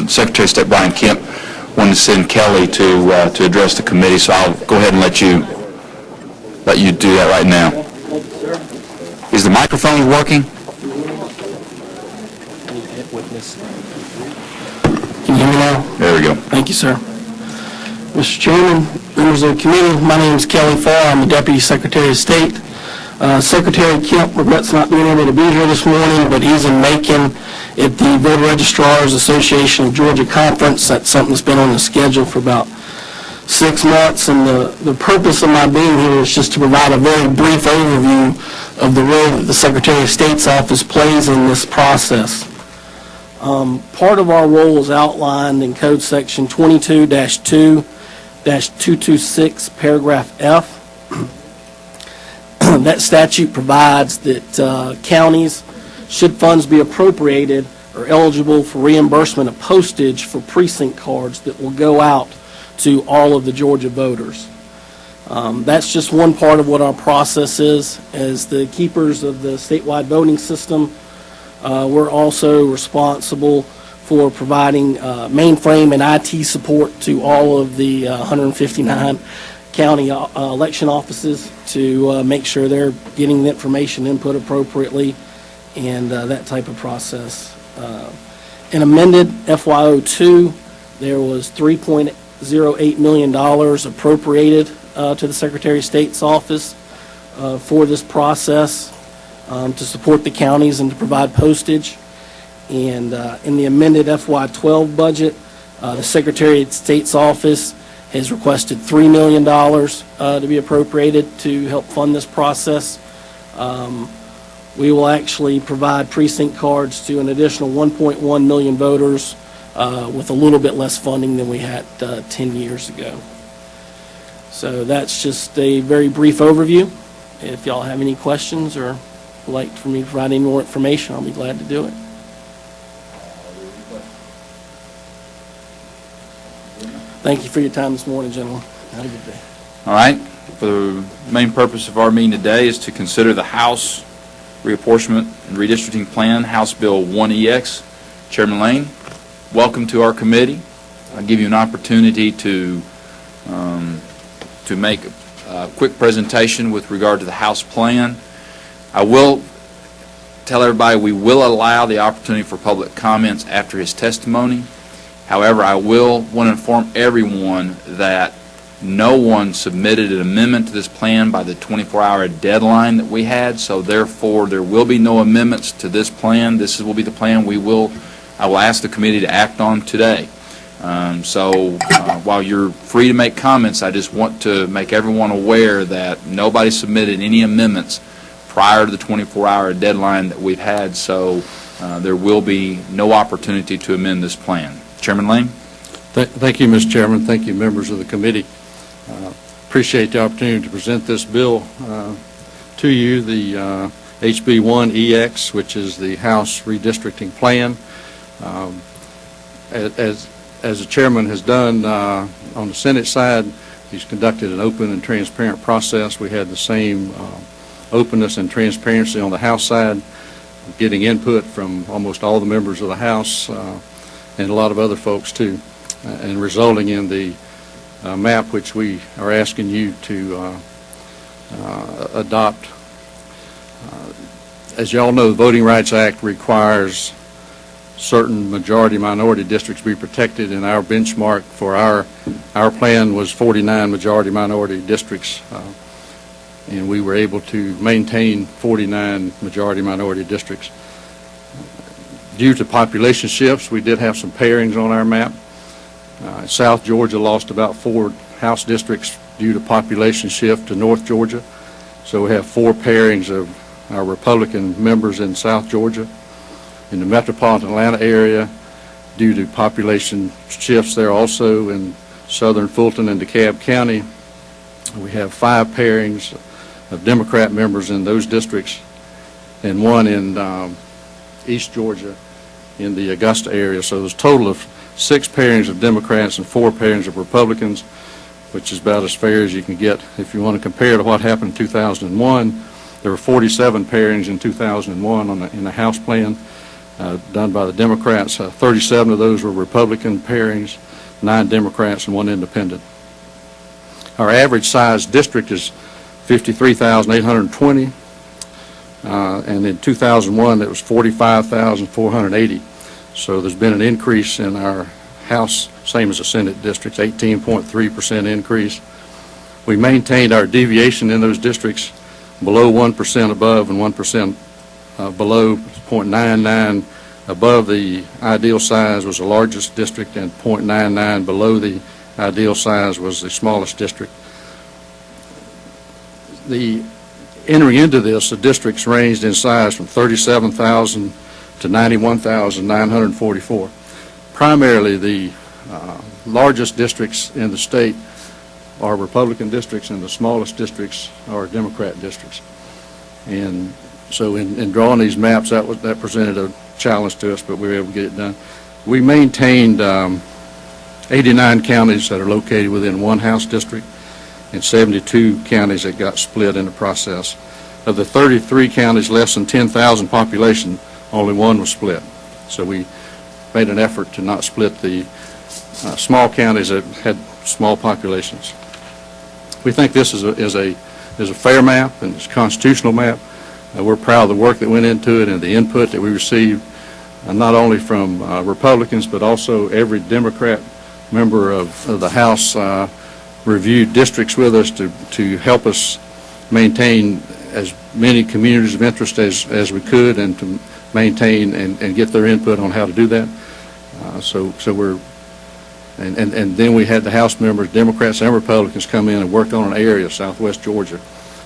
Secretary of State Brian Kemp wanted to send Kelly to address the committee, so I'll go ahead and let you do that right now. Is the microphone working? Can you hear me now? There we go. Thank you, sir. Mr. Chairman, members of the committee, my name is Kelly Farr. I'm the Deputy Secretary of State. Secretary Kemp regrets not being able to be here this morning, but he's in Macon at the Voter Registrars Association of Georgia Conference. That's something that's been on the schedule for about 6 months, and the purpose of my being here is just to provide a very brief overview of the role that the Secretary of State's office plays in this process. Part of our role is outlined in Code Section 22-2-226, paragraph F. That statute provides that counties, should funds be appropriated, are eligible for reimbursement of postage for precinct cards that will go out to all of the Georgia voters. That's just one part of what our process is. As the keepers of the statewide voting system, we're also responsible for providing mainframe and IT support to all of the 159 county election offices to make sure they're getting the information input appropriately and that type of process. In amended FY02, there was $3.08 million appropriated to the Secretary of State's office for this process to support the counties and to provide postage. And in the amended FY12 budget, the Secretary of State's office has requested $3 million to be appropriated to help fund this process. We will actually provide precinct cards to an additional 1.1 million voters with a little bit less funding than we had 10 years ago. So that's just a very brief overview. If y'all have any questions or would like for me to provide any more information, I'll be glad to do it. Thank you for your time this morning, gentlemen. Have a good day. All right. The main purpose of our meeting today is to consider the House Reapportionment and Redistricting Plan, House Bill 1EX. Chairman Lane, welcome to our committee. I'll give you an opportunity to make a quick presentation with regard to the House plan. I will tell everybody we will allow the opportunity for public comments after his testimony. However, I will want to inform everyone that no one submitted an amendment to this plan by the 24-hour deadline that we had, so therefore there will be no amendments to this plan. This will be the plan I will ask the committee to act on today. While you're free to make comments, I just want to make everyone aware that nobody submitted any amendments prior to the 24-hour deadline that we've had, so there will be no opportunity to amend this plan. Chairman Lane? Thank you, Mr. Chairman. Thank you, members of the committee. Appreciate the opportunity to present this bill to you, the HB 1EX, which is the House Redistricting Plan. As the chairman has done on the Senate side, he's conducted an open and transparent process. We had the same openness and transparency on the House side, getting input from almost all the members of the House and a lot of other folks too, and resulting in the map which we are asking you to adopt. As you all know, the Voting Rights Act requires certain majority-minority districts be protected, and our benchmark for our plan was 49 majority-minority districts, and we were able to maintain 49 majority-minority districts. Due to population shifts, we did have some pairings on our map. South Georgia lost about 4 House districts due to population shift to North Georgia, so we have 4 pairings of our Republican members in South Georgia. In the metropolitan Atlanta area, due to population shifts there also in southern Fulton and DeKalb County, we have 5 pairings of Democrat members in those districts and 1 in East Georgia in the Augusta area. So there's a total of 6 pairings of Democrats and 4 pairings of Republicans, which is about as fair as you can get. If you want to compare to what happened in 2001, there were 47 pairings in 2001 in the House plan, done by the Democrats. 37 of those were Republican pairings, 9 Democrats, and 1 independent. Our average size district is 53,820, and in 2001 it was 45,480. So there's been an increase in our House, same as the Senate districts, 18.3% increase. We maintained our deviation in those districts below 1% above and 1% below. 0.99 above the ideal size was the largest district, and 0.99 below the ideal size was the smallest district. Entering into this, the districts ranged in size from 37,000 to 91,944. Primarily, the largest districts in the state are Republican districts, and the smallest districts are Democrat districts. And so in drawing these maps, that presented a challenge to us, but we were able to get it done. We maintained 89 counties that are located within one House district and 72 counties that got split in the process. Of the 33 counties less than 10,000 population, only 1 was split. So we made an effort to not split the small counties that had small populations. We think this is a fair map, and it's a constitutional map. We're proud of the work that went into it and the input that we received, not only from Republicans, but also every Democrat member of the House reviewed districts with us to help us maintain as many communities of interest as we could, and to maintain and get their input on how to do that. And then we had the House members, Democrats and Republicans, come in and worked on an area of Southwest Georgia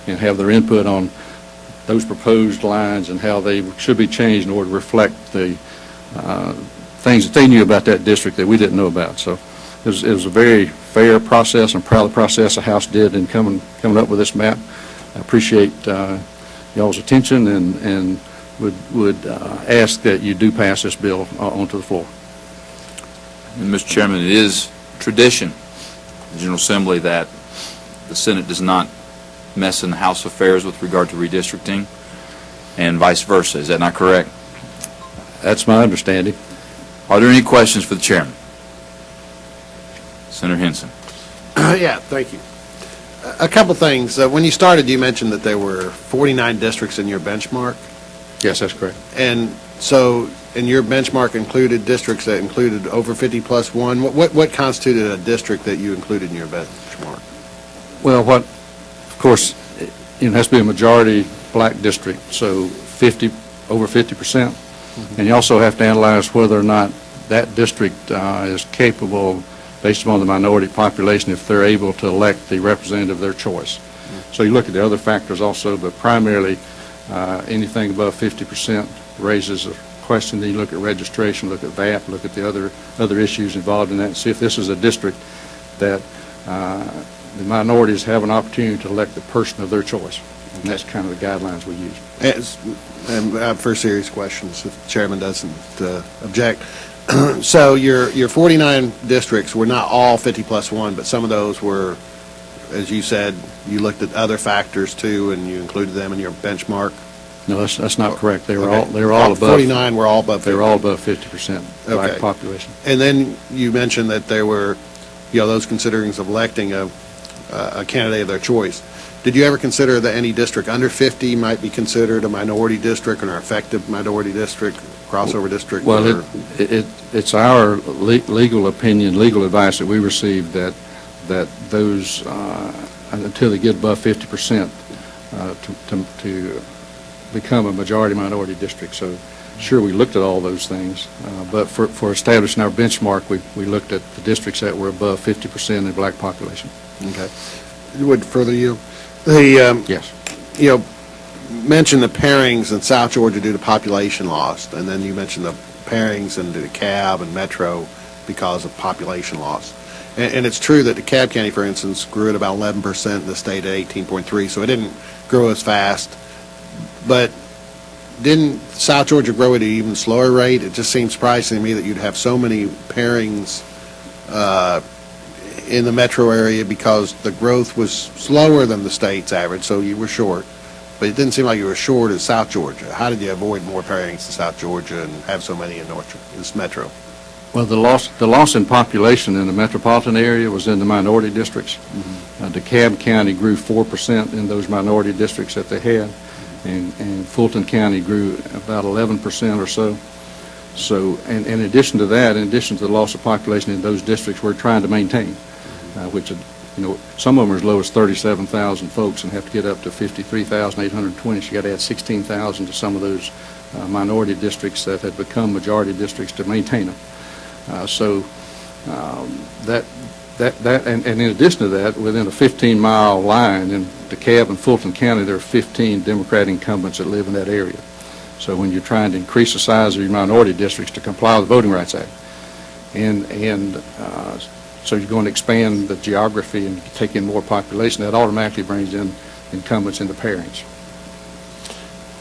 and have their input on those proposed lines and how they should be changed in order to reflect the things that they knew about that district that we didn't know about. So it was a very fair process. I'm proud of the process the House did in coming up with this map. I appreciate y'all's attention, and would ask that you do pass this bill onto the floor. And Mr. Chairman, it is tradition in the General Assembly that the Senate does not mess in the House affairs with regard to redistricting, and vice versa. Is that not correct? That's my understanding. Are there any questions for the chairman? Senator Henson. Yeah, thank you. A couple things. When you started, you mentioned that there were 49 districts in your benchmark. Yes, that's correct. And so, in your benchmark included districts that included over 50 plus 1. What constituted a district that you included in your benchmark? Well, of course, it has to be a majority black district, so over 50%. Mm-hmm. And you also have to analyze whether or not that district is capable, based upon the minority population, if they're able to elect the representative of their choice. Mm-hmm. So you look at the other factors also, but primarily anything above 50% raises a question. Then you look at registration, look at VAT, look at the other issues involved in that, and see if this is a district that the minorities have an opportunity to elect the person of their choice. And that's kind of the guidelines we use. And for serious questions, if the chairman doesn't object. So your 49 districts were not all 50 plus 1, but some of those were, as you said, you looked at other factors too, and you included them in your benchmark. No, that's not correct. They were Okay. all above. 49 were all above 50. They were all above 50% black Okay. population. And then you mentioned that there were, those considerings of electing a candidate of their choice. Did you ever consider that any district under 50 might be considered a minority district, or an effective minority district, crossover district? Well, it's our legal opinion, legal advice that we received that those, until they get above 50%, to become a majority minority district. So sure, we looked at all those things, but for establishing our benchmark, we looked at the districts that were above 50% in the black population. Okay. Would further you? Yes. Mentioned the pairings in South Georgia due to population loss, and then you mentioned the pairings in DeKalb and Metro because of population loss. And it's true that DeKalb County, for instance, grew at about 11%, in the state at 18.3%, so it didn't grow as fast. But didn't South Georgia grow at an even slower rate? It just seems surprising to me that you'd have so many pairings in the metro area, because the growth was slower than the state's average, so you were short. but it didn't seem like you were short as South Georgia. How did you avoid more pairings in South Georgia and have so many in this metro? Well, the loss in population in the metropolitan area was in the minority districts. DeKalb County grew 4% in those minority districts that they had, and Fulton County grew about 11% or so. So, and in addition to that, in addition to the loss of population in those districts, we're trying to maintain, which, some of them are as low as 37,000 folks and have to get up to 53,820. So you got to add 16,000 to some of those minority districts that have become majority districts to maintain them. And in addition to that, within a 15-mile line in DeKalb and Fulton County, there are 15 Democratic incumbents that live in that area. So when you're trying to increase the size of your minority districts to comply with the Voting Rights Act, so you're going to expand the geography and take in more population, that automatically brings in incumbents into pairings.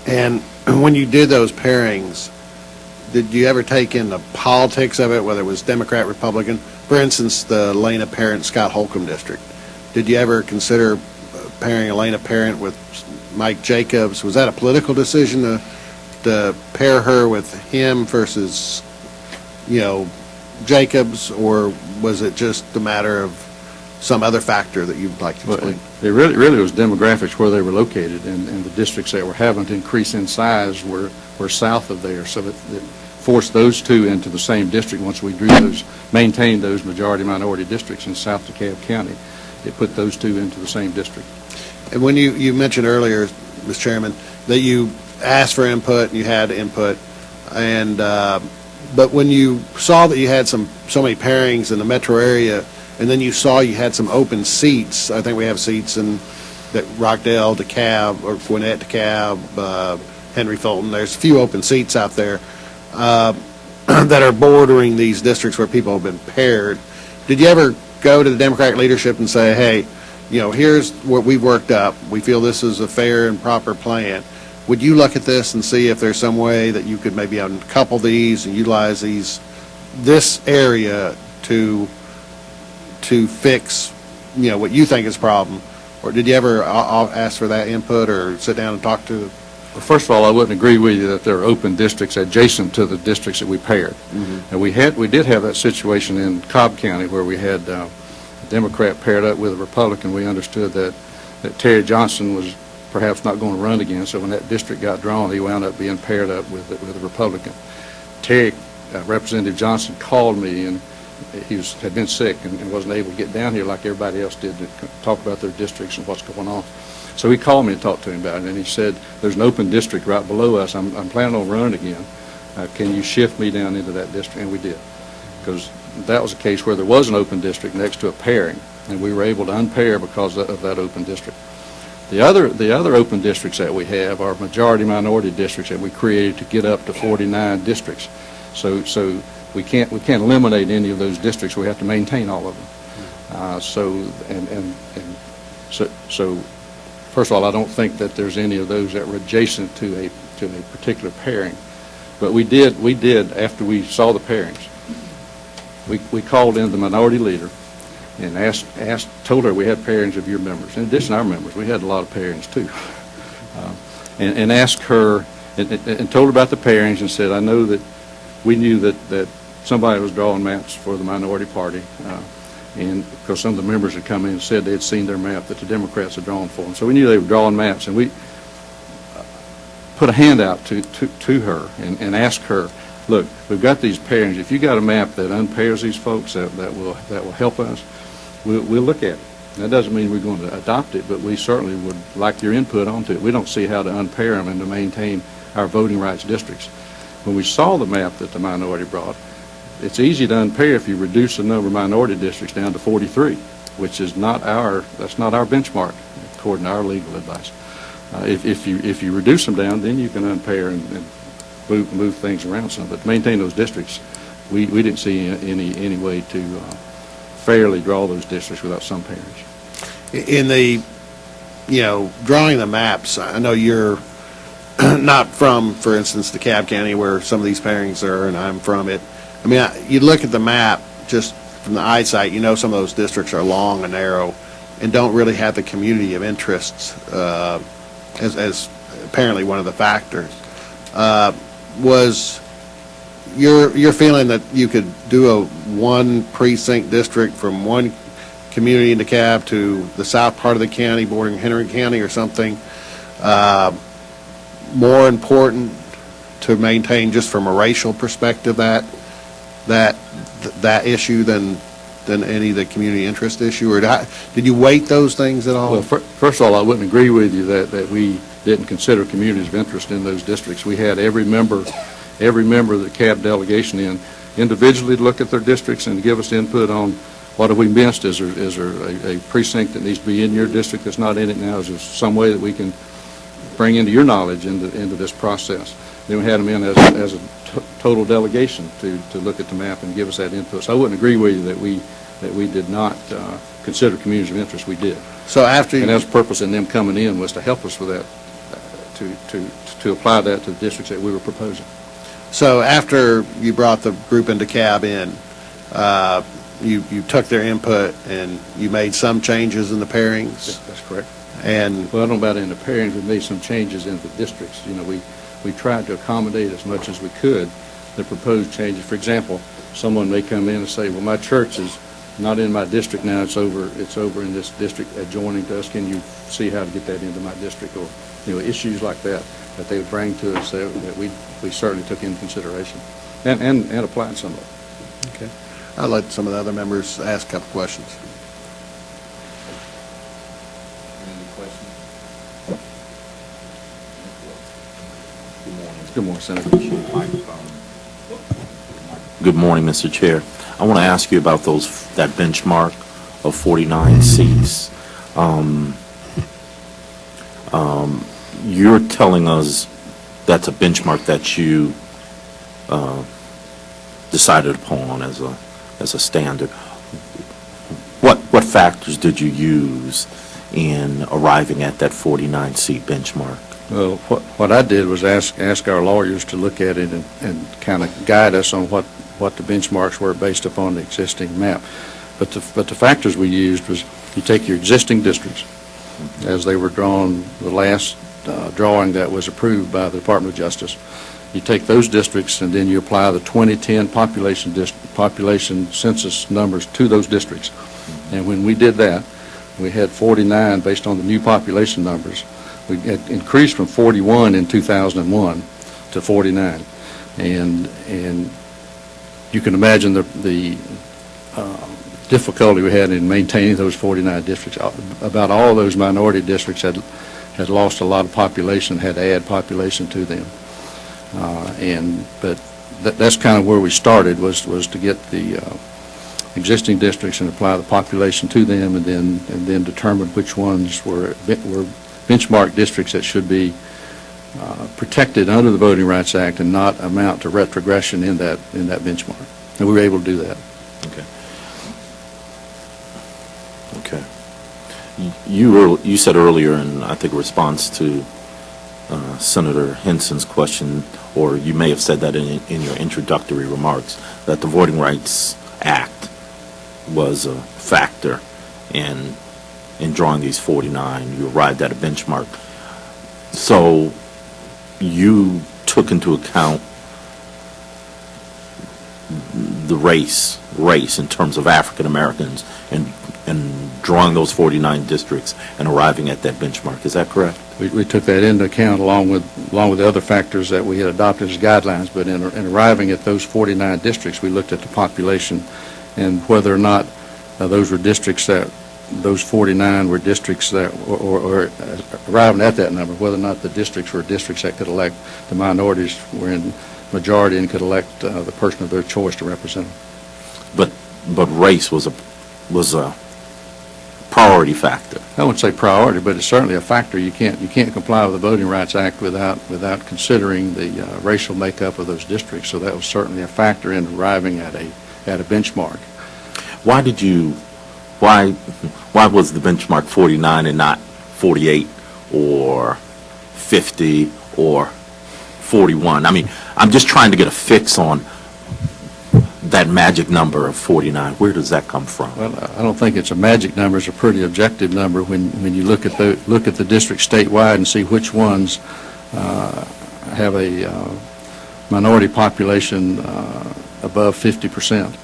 And when you did those pairings, did you ever take in the politics of it, whether it was Democrat, Republican? For instance, the Lena Parent, Scott Holcomb district. Did you ever consider pairing Elena Parent with Mike Jacobs? Was that a political decision to pair her with him versus, Jacobs, or was it just a matter of some other factor that you'd like to explain? It really was demographics where they were located, and the districts that were having to increase in size were south of there, so it forced those two into the same district. Once we maintained those majority-minority districts in South DeKalb County, it put those two into the same district. And when you mentioned earlier, Mr. Chairman, that you asked for input and you had input, and but when you saw that you had so many pairings in the metro area, and then you saw you had some open seats, I think we have seats in Rockdale, DeKalb, or Gwinnett, DeKalb, Henry Fulton. There's a few open seats out there that are bordering these districts where people have been paired. Did you ever go to the Democratic leadership and say, hey, here's what we've worked up. We feel this is a fair and proper plan. Would you look at this and see if there's some way that you could maybe uncouple these and utilize this area to fix, what you think is a problem? Or did you ever ask for that input or sit down and talk to? Well, first of all, I wouldn't agree with you that there are open districts adjacent to the districts that we paired. And we did have that situation in Cobb County where we had a Democrat paired up with a Republican. We understood that Terry Johnson was perhaps not going to run again, so when that district got drawn, he wound up being paired up with a Republican. Representative Johnson called me, and he had been sick and wasn't able to get down here like everybody else did to talk about their districts and what's going on. So he called me and talked to him about it, and he said, there's an open district right below us. I'm planning on running again. Can you shift me down into that district? And we did, because that was a case where there was an open district next to a pairing, and we were able to unpair because of that open district. The other open districts that we have are majority-minority districts that we created to get up to 49 districts. So we can't eliminate any of those districts. We have to maintain all of them. So first of all, I don't think that there's any of those that were adjacent to a particular pairing. But we did after we saw the pairings. We called in the minority leader and told her we had pairings of your members. In addition to our members, we had a lot of pairings too. And asked her and told her about the pairings and said, I know that we knew that somebody was drawing maps for the minority party, and because some of the members had come in and said they had seen their map that the Democrats had drawn for them. So we knew they were drawing maps, and we put a hand out to her and asked her, look, we've got these pairings. If you got a map that unpairs these folks that will help us, we'll look at it. That doesn't mean we're going to adopt it, but we certainly would like your input onto it. We don't see how to unpair them and to maintain our voting rights districts. When we saw the map that the minority brought, it's easy to unpair if you reduce the number of minority districts down to 43, which is that's not our benchmark, according to our legal advice. If you reduce them down, then you can unpair and move things around some. But to maintain those districts, we didn't see any way to fairly draw those districts without some pairings. In the, drawing the maps, I know you're not from, for instance, DeKalb County where some of these pairings are, and I'm from it. I mean, you look at the map just from the eyesight, some of those districts are long and narrow and don't really have the community of interests as apparently one of the factors. Was your feeling that you could do a one precinct district from one community in DeKalb to the south part of the county bordering Henry County or something more important to maintain just from a racial perspective that issue than any of the community interest issue? Or did you weight those things at all? Well, first of all, I wouldn't agree with you that we didn't consider communities of interest in those districts. We had every member of the CAB delegation in individually to look at their districts and give us input on what have we missed. Is there a precinct that needs to be in your district that's not in it now? Is there some way that we can bring into your knowledge into this process? Then we had them in as a total delegation to look at the map and give us that input. So I wouldn't agree with you that we did not consider communities of interest. We did. So after And that's the purpose in them coming in was to help us with that, to apply that to the districts that we were proposing. So after you brought the group into CAB in, you took their input and you made some changes in the pairings? That's correct. And Well, I don't know about in the pairings, we made some changes in the districts. You know, we tried to accommodate as much as we could the proposed changes. For example, someone may come in and say, well, my church is not in my district now, it's over in this district adjoining to us. Can you see how to get that into my district? Or, you know, issues like that they would bring to us that we certainly took into consideration and applied some of it. okay, I'll let some of the other members ask a couple questions. Good morning, Senator. Good morning, Mr. Chair. I want to ask you about that benchmark of 49 seats. You're telling us that's a benchmark that you decided upon as a standard. What factors did you use in arriving at that 49 seat benchmark? Well, what I did was ask our lawyers to look at it and kind of guide us on what the benchmarks were based upon the existing map. But the factors we used was you take your existing districts as they were drawn, the last drawing that was approved by the Department of Justice. You take those districts and then you apply the 2010 population census numbers to those districts. And when we did that, we had 49 based on the new population numbers. We had increased from 41 in 2001 to 49, and you can imagine the difficulty we had in maintaining those 49 districts. About all those minority districts had lost a lot of population, had to add population to them, but that's kind of where we started was to get the existing districts and apply the population to them, and then determine which ones were benchmark districts that should be protected under the Voting Rights Act and not amount to retrogression in that benchmark. And we were able to do that. Okay. You said earlier, in I think response to Senator Henson's question, or you may have said that in your introductory remarks, that the Voting Rights Act was a factor in drawing these 49. You arrived at a benchmark. So you took into account the race in terms of African Americans and drawing those 49 districts and arriving at that benchmark. Is that correct? We took that into account along with the other factors that we had adopted as guidelines, but in arriving at those 49 districts, we looked at the population and whether or not those were districts that those 49 were districts that, or arriving at that number, whether or not the districts were districts that could elect the minorities were in majority and could elect the person of their choice to represent them. But race was a priority factor. I wouldn't say priority, but it's certainly a factor. You can't comply with the Voting Rights Act without considering the racial makeup of those districts. So that was certainly a factor in arriving at a benchmark. Why was the benchmark 49 and not 48 or 50 or 41? I mean, I'm just trying to get a fix on that magic number of 49, where does that come from? Well, I don't think it's a magic number. It's a pretty objective number when you look at the districts statewide and see which ones have a minority population above 50%.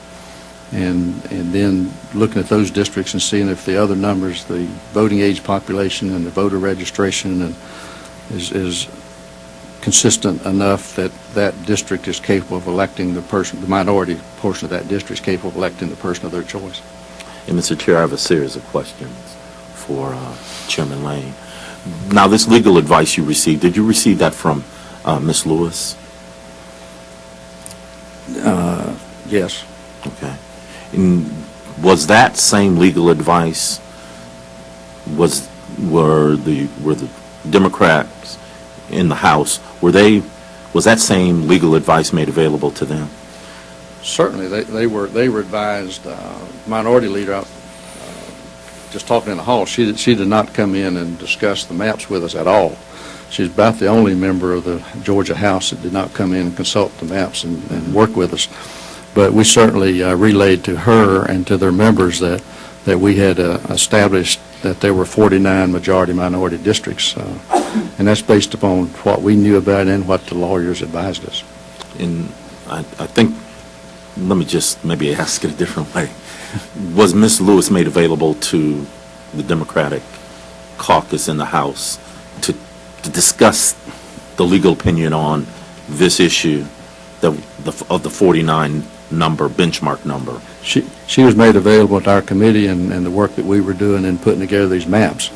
And then looking at those districts and seeing if the other numbers, the voting age population and the voter registration, and is consistent enough that that district is capable of electing the person, the minority portion of that district is capable of electing the person of their choice. And Mr. Chair, I have a series of questions for Chairman Lane. Now, this legal advice you received, did you receive that from Ms. Lewis? Yes. Okay. And was that same legal advice, were the Democrats in the House, was that same legal advice made available to them? Certainly, they were advised. Minority Leader, just talking in the hall, she did not come in and discuss the maps with us at all. She's about the only member of the Georgia House that did not come in and consult the maps and work with us. But we certainly relayed to her and to their members that we had established that there were 49 majority-minority districts, and that's based upon what we knew about it and what the lawyers advised us. And I think, let me just maybe ask it a different way. Was Ms. Lewis made available to the Democratic caucus in the House to discuss the legal opinion on this issue of the 49 number, benchmark number? She was made available to our committee and the work that we were doing in putting together these maps.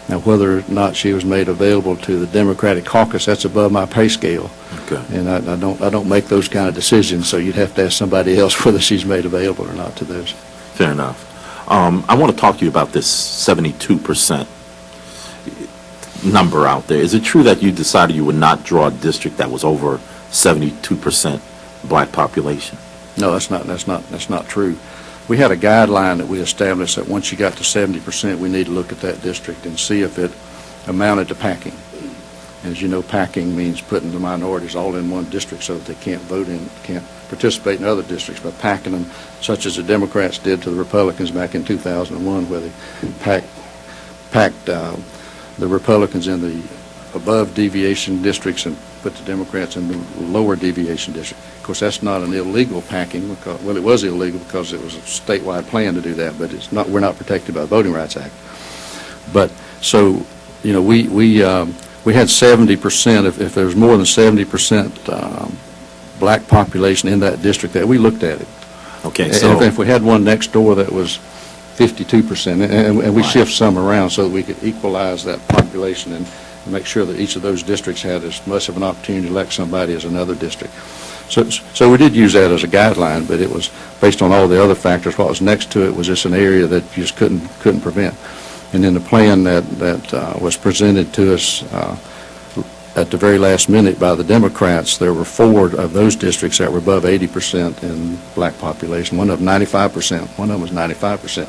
Now, whether or not she was made available to the Democratic caucus, that's above my pay scale. Okay. And I don't make those kind of decisions, so you'd have to ask somebody else whether she's made available or not to those. Fair enough. I want to talk to you about this 72% number out there. Is it true that you decided you would not draw a district that was over 72% black population? No, that's not true. We had a guideline that we established that once you got to 70%, we need to look at that district and see if it amounted to packing. As you know, packing means putting the minorities all in one district so that they can't vote in, can't participate in other districts, but packing them, such as the Democrats did to the Republicans back in 2001, where they packed the Republicans in the above deviation districts and put the Democrats in the lower deviation district. Of course, that's not an illegal packing, because, well, it was illegal because it was a statewide plan to do that, but it's not. We're not protected by the Voting Rights Act. But so, you know, we had 70%. If there was more than 70% black population in that district, that we looked at it. Okay, And so if we had one next door that was 52%, and we Right. shift some around so that we could equalize that population and make sure that each of those districts had as much of an opportunity to elect somebody as another district. So we did use that as a guideline, but it was based on all the other factors. What was next to it was just an area that you just couldn't prevent. And in the plan that was presented to us at the very last minute by the Democrats, there were 4 of those districts that were above 80% in black population. One of them 95%. One of them was 95%.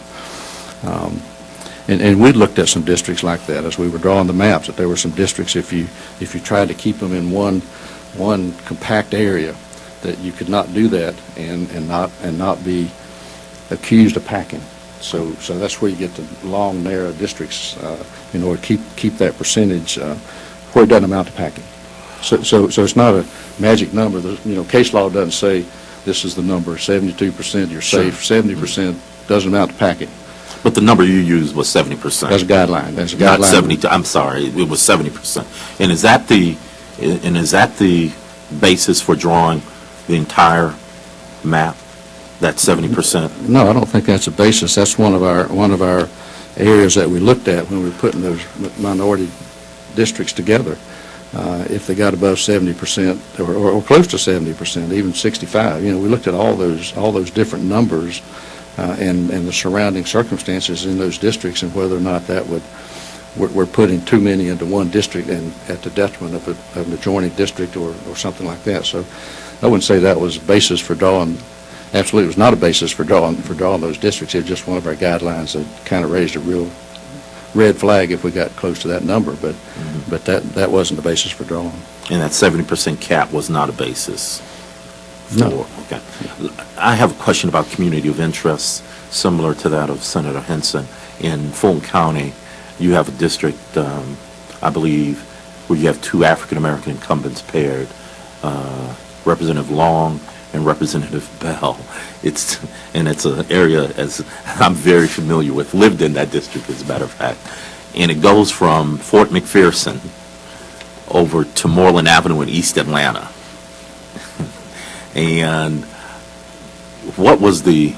And we looked at some districts like that as we were drawing the maps, that there were some districts, if you tried to keep them in one compact area, that you could not do that and not be accused of packing. So that's where you get the long, narrow districts in order to keep that percentage where it doesn't amount to packing. So it's not a magic number. Case law doesn't say this is the number. 72% you're safe. 70% doesn't amount to packing. but the number you used was 70%. That's a guideline. That's a Not guideline. 70, I'm sorry, it was 70%. And is that the basis for drawing the entire map, that 70%? No, I don't think that's a basis. That's one of our areas that we looked at when we were putting those minority districts together. If they got above 70% or close to 70%, even 65, we looked at all those different numbers and the surrounding circumstances in those districts and whether or not we're putting too many into one district and at the detriment of an adjoining district or something like that. So I wouldn't say that was a basis for drawing. Absolutely, it was not a basis for drawing those districts. It was just one of our guidelines that kind of raised a real red flag if we got close to that number, but that wasn't the basis for drawing. And that 70% cap was not a basis? No. Okay. I have a question about community of interest, similar to that of Senator Henson. In Fulton County, you have a district, I believe, where you have two African-American incumbents paired, Representative Long and Representative Bell. It's an area as I'm very familiar with, lived in that district, as a matter of fact. And it goes from Fort McPherson over to Moreland Avenue in East Atlanta. And what was the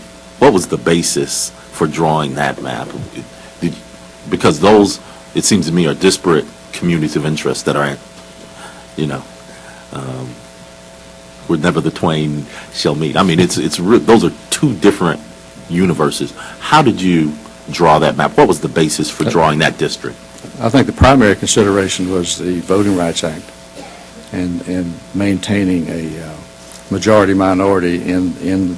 basis for drawing that map? Because those, it seems to me, are disparate communities of interest that are, where never the twain shall meet. I mean, those are two different universes. How did you draw that map? What was the basis for drawing that district? I think the primary consideration was the Voting Rights Act and maintaining a majority-minority and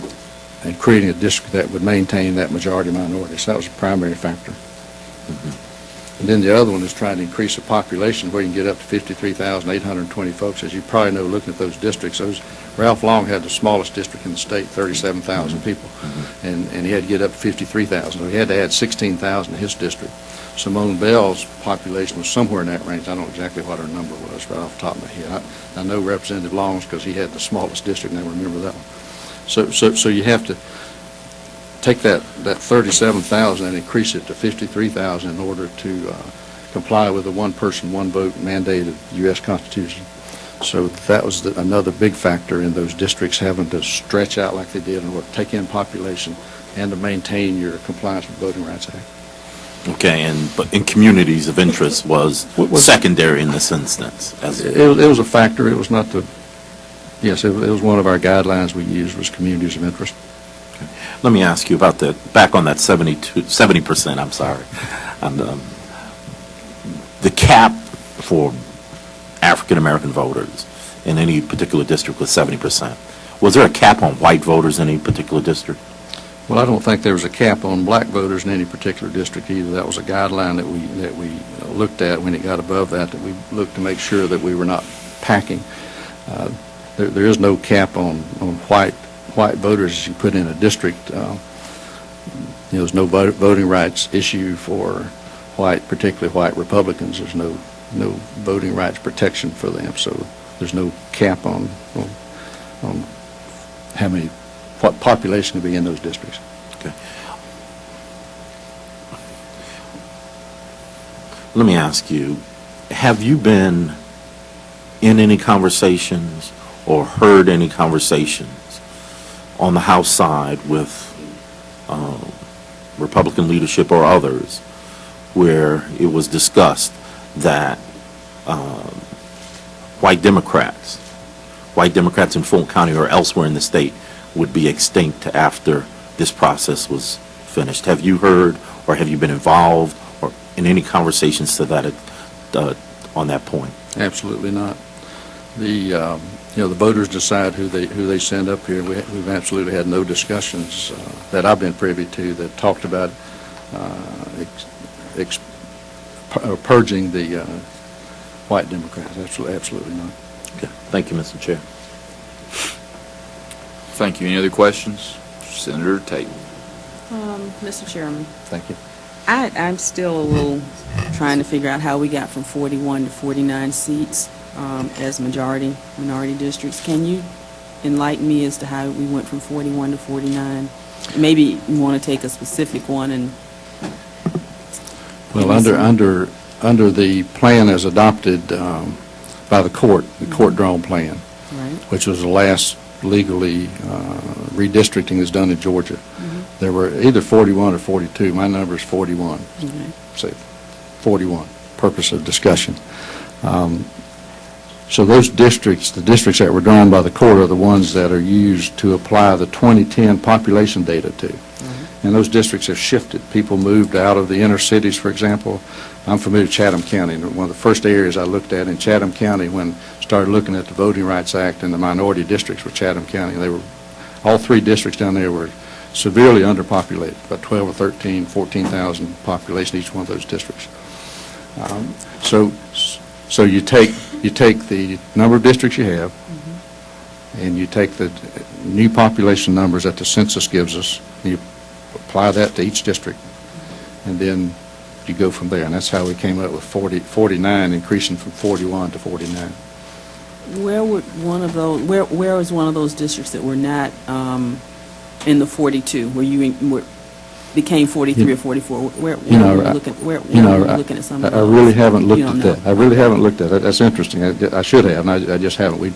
creating a district that would maintain that majority-minority. So that was the primary factor. And then the other one is trying to increase the population where you can get up to 53,820 folks. As you probably know, looking at those districts, Ralph Long had the smallest district in the state, 37,000 people, and he had to get up to 53,000. So he had to add 16,000 to his district. Simone Bell's population was somewhere in that range. I don't know exactly what her number was right off the top of my head. I know Representative Long's because he had the smallest district, and I remember that one. So you have to take that 37,000 and increase it to 53,000 in order to comply with the one-person, one-vote mandate of the U.S. Constitution. So that was another big factor in those districts having to stretch out like they did in order to take in population and to maintain your compliance with the Voting Rights Act. Okay, but in communities of interest was secondary in this instance. It was a factor. It was not yes, it was one of our guidelines we used was communities of interest. Okay. Let me ask you about back on that 70%, I'm sorry. The cap for African-American voters in any particular district was 70%. Was there a cap on white voters in any particular district? Well, I don't think there was a cap on black voters in any particular district either. That was a guideline that we looked at when it got above that we looked to make sure that we were not packing. There is no cap on white voters as you put in a district. There's no voting rights issue for particularly white Republicans. There's no voting rights protection for them. So there's no cap on what population can be in those districts. Okay. Let me ask you, have you been in any conversations or heard any conversations on the House side with Republican leadership or others where it was discussed that white Democrats in Fulton County or elsewhere in the state would be extinct after this process was finished? Have you heard or have you been involved or in any conversations to that on that point? Absolutely not. The voters decide who they send up here. We've absolutely had no discussions that I've been privy to that talked about purging the white Democrats. Absolutely not. Okay. Thank you, Mr. Chair. Thank you. Any other questions? Senator Tate. Mr. Chairman, Thank you. I'm still a little trying to figure out how we got from 41 to 49 seats as minority districts. Can you enlighten me as to how we went from 41 to 49? Maybe you want to take a specific one and... Well, under the plan as adopted by the court-drawn plan, Right. which was the last legally redistricting is done in Georgia. There were either 41 or 42. My number is 41. Okay. Say 41, purpose of discussion. So those districts, the districts that were drawn by the court are the ones that are used to apply the 2010 population data to. And those districts have shifted. People moved out of the inner cities, for example. I'm familiar with Chatham County, and one of the first areas I looked at in Chatham County when I started looking at the Voting Rights Act and the minority districts were Chatham County. All three districts down there were severely underpopulated, about 12 or 13, 14,000 population each one of those districts. So you take the number of districts you have, and you take the new population numbers that the census gives us, you apply that to each district, and then you go from there. And that's how we came up with 49, increasing from 41 to 49. Where would one of those, where is one of those districts that were not in the 42, where you became 43 or 44? Where were you looking at some of I those? really haven't looked You don't at know. that. I really haven't looked at it. That's interesting. I should have, and I just haven't. We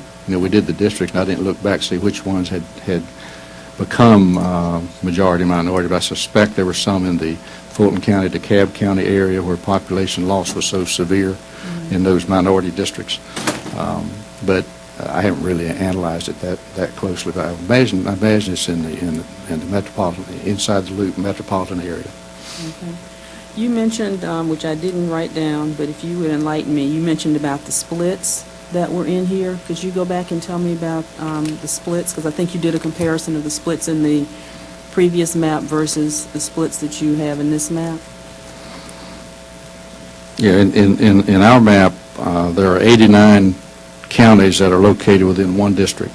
did the district, and I didn't look back to see which ones had become majority minority, but I suspect there were some in the Fulton County, DeKalb County area where population loss was so severe in those minority districts. But I haven't really analyzed it that closely. But I imagine it's in the metropolitan, inside the loop metropolitan area. Okay. You mentioned, which I didn't write down, but if you would enlighten me, you mentioned about the splits that were in here. Could you go back and tell me about the splits? Because I think you did a comparison of the splits in the previous map versus the splits that you have in this map. Yeah, in our map, there are 89 counties that are located within one district.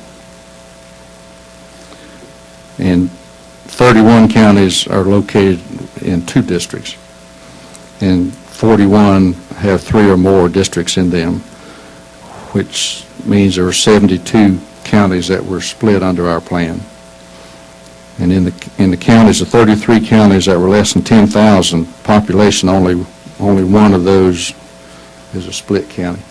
And 31 counties are located in two districts. And 41 have 3 or more districts in them, which means there are 72 counties that were split under our plan. And in the counties, the 33 counties that were less than 10,000 population, only one of those is a split county.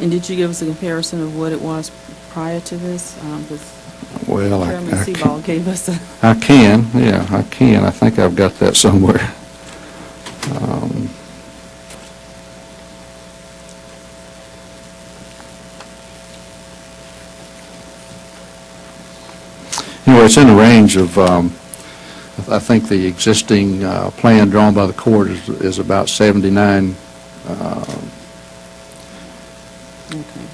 And did you give us a comparison of what it was prior to this? Well, Chairman Seaball gave us a... I can. I think I've got that somewhere. Anyway, it's in the range of, I think the existing plan drawn by the court is about 79 Okay.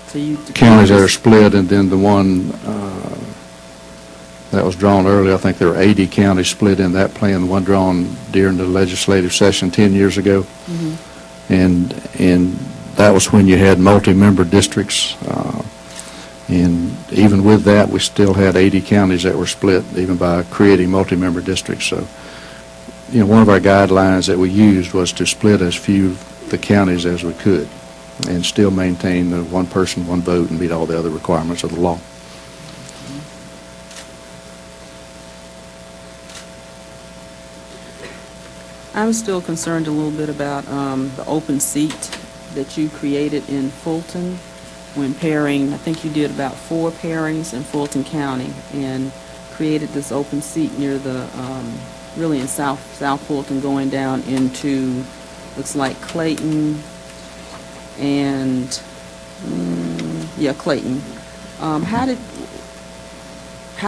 So you... counties that are split, and then the one that was drawn earlier, I think there were 80 counties split in that plan, the one drawn during the legislative session 10 years ago. Mm-hmm. And that was when you had multi-member districts. And even with that, we still had 80 counties that were split, even by creating multi-member districts. So, one of our guidelines that we used was to split as few of the counties as we could and still maintain the one person, one vote, and meet all the other requirements of the law. I'm still concerned a little bit about the open seat that you created in Fulton when pairing, I think you did about 4 pairings in Fulton County and created this open seat near the, really in South Fulton, going down into, looks like Clayton and, Clayton. How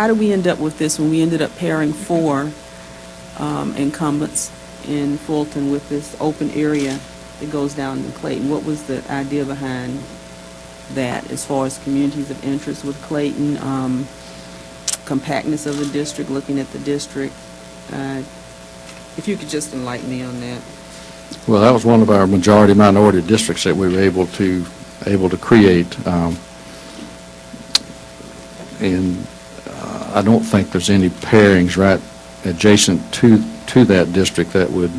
did we end up with this when we ended up pairing 4 incumbents in Fulton with this open area that goes down to Clayton? What was the idea behind that as far as communities of interest with Clayton, compactness of the district, looking at the district? If you could just enlighten me on that. Well, that was one of our majority-minority districts that we were able to create. And I don't think there's any pairings right adjacent to that district that would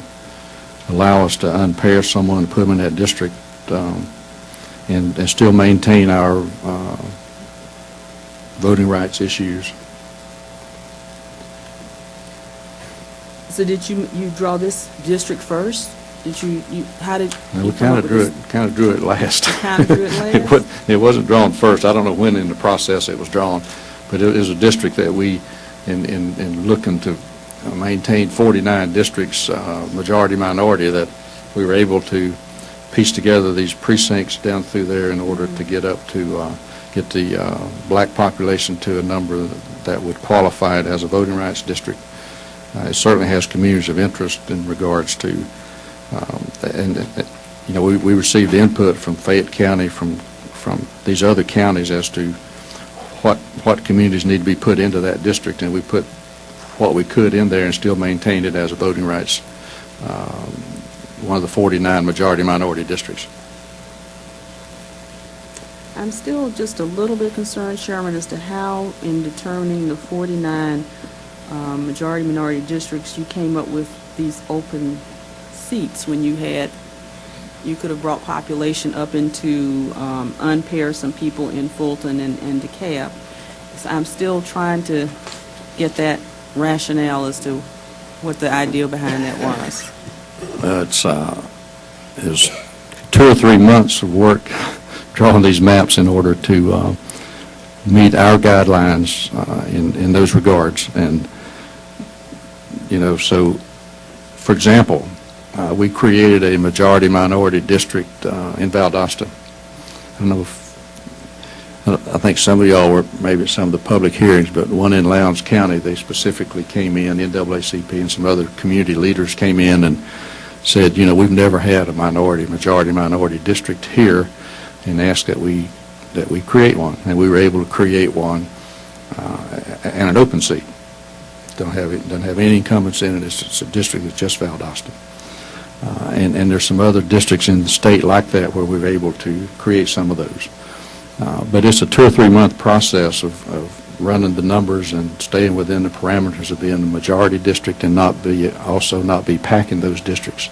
allow us to unpair someone and put them in that district and still maintain our voting rights issues. So did you draw this district first? Did you how did And you we come kind up of with drew it last. Kind of drew it last? It wasn't drawn first. I don't know when in the process it was drawn, but it is a district that we, in looking to maintain 49 districts, majority-minority, that we were able to piece together these precincts down through there in order to get up to get the black population to a number that would qualify it as a voting rights district. It certainly has communities of interest in regards to, we received input from Fayette County, from these other counties as to what communities need to be put into that district, and we put what we could in there and still maintained it as a voting rights, one of the 49 majority-minority districts. I'm still just a little bit concerned, Chairman, as to how in determining the 49 majority-minority districts, you came up with these open seats when you could have brought population up into unpair some people in Fulton and DeKalb. So I'm still trying to get that rationale as to what the idea behind that was. It's 2 or 3 months of work drawing these maps in order to meet our guidelines in those regards. And, so, for example, we created a majority-minority district in Valdosta. I don't know I think some of y'all were maybe at some of the public hearings, but one in Lowndes County, they specifically came in, NAACP and some other community leaders came in and said, we've never had a majority-minority district here, and asked that we create one. And we were able to create one and an open seat. Doesn't have any incumbents in it. It's a district that's just Valdosta. And there's some other districts in the state like that where we were able to create some of those. But it's a 2 or 3 month process of running the numbers and staying within the parameters of being the majority district and not be packing those districts,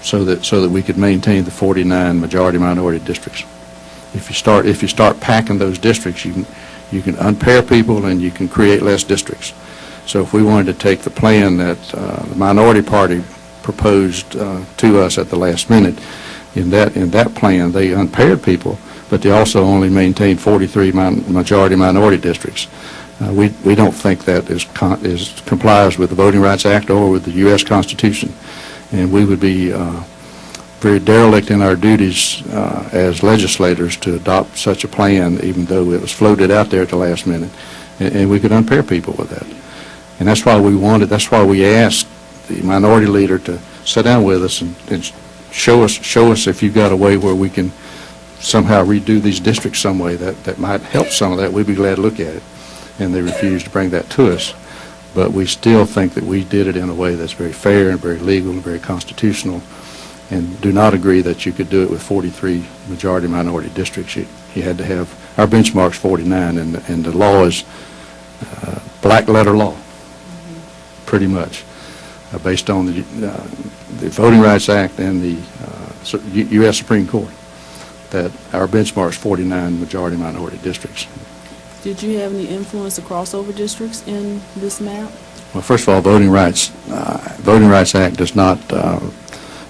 so that we could maintain the 49 majority-minority districts. If you start packing those districts, you can unpair people and you can create less districts. So if we wanted to take the plan that the minority party proposed to us at the last minute, in that plan they unpaired people, but they also only maintained 43 majority-minority districts. We don't think that complies with the Voting Rights Act or with the U.S. Constitution, and we would be very derelict in our duties as legislators to adopt such a plan, even though it was floated out there at the last minute, and we could unpair people with that. And that's why we asked the minority leader to sit down with us and show us if you've got a way where we can somehow redo these districts some way that might help some of that. We'd be glad to look at it. And they refused to bring that to us. But we still think that we did it in a way that's very fair and very legal and very constitutional, and do not agree that you could do it with 43 majority-minority districts. You had to have, our benchmark's 49, and the law is black-letter law, pretty much, based on the Voting Rights Act and the U.S. Supreme Court, that our benchmark's 49 majority-minority districts. Did you have any influence of crossover districts in this map? Well, first of all, Voting Rights Act does not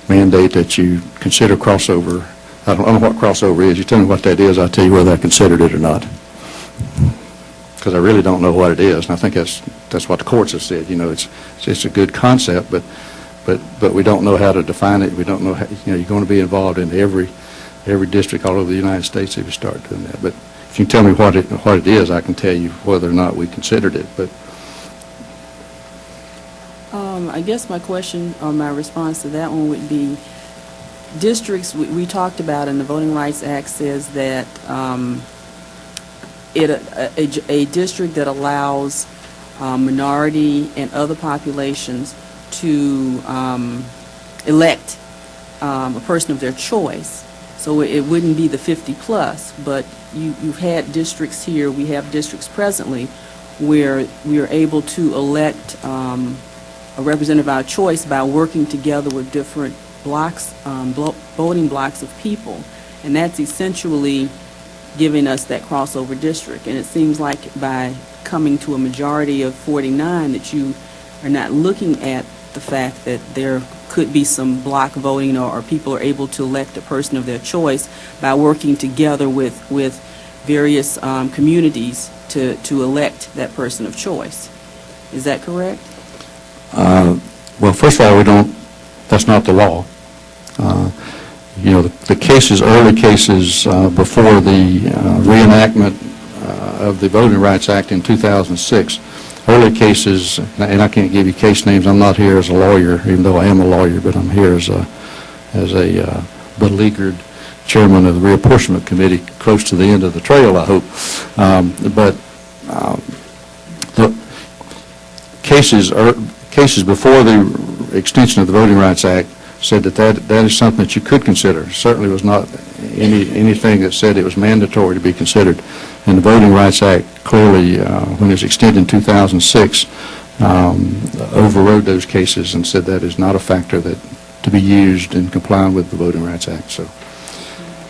mandate that you consider crossover. I don't know what crossover is. You tell me what that is, I'll tell you whether I considered it or not. Because I really don't know what it is, and I think that's what the courts have said. It's a good concept, but we don't know how to define it. We don't know how, you're going to be involved in every district all over the United States if you start doing that. But if you tell me what it is, I can tell you whether or not we considered it. But I guess my question or my response to that one would be, districts we talked about in the Voting Rights Act says that a district that allows minority and other populations to elect a person of their choice. So it wouldn't be the 50 plus, but you've had districts here, we have districts presently where we are able to elect a representative of our choice by working together with different blocks, voting blocks of people. And that's essentially giving us that crossover district. And it seems like by coming to a majority of 49 that you are not looking at the fact that there could be some block voting or people are able to elect a person of their choice by working together with various communities to elect that person of choice. Is that correct? Well, first of all, that's not the law. The cases, early cases before the reenactment of the Voting Rights Act in 2006, early cases, and I can't give you case names. I'm not here as a lawyer, even though I am a lawyer, but I'm here as a beleaguered chairman of the Reapportionment Committee, close to the end of the trail, I hope. But the cases before the extension of the Voting Rights Act said that is something that you could consider. Certainly was not anything that said it was mandatory to be considered. And the Voting Rights Act clearly, when it was extended in 2006, overrode those cases and said that is not a factor that to be used in complying with the Voting Rights Act. So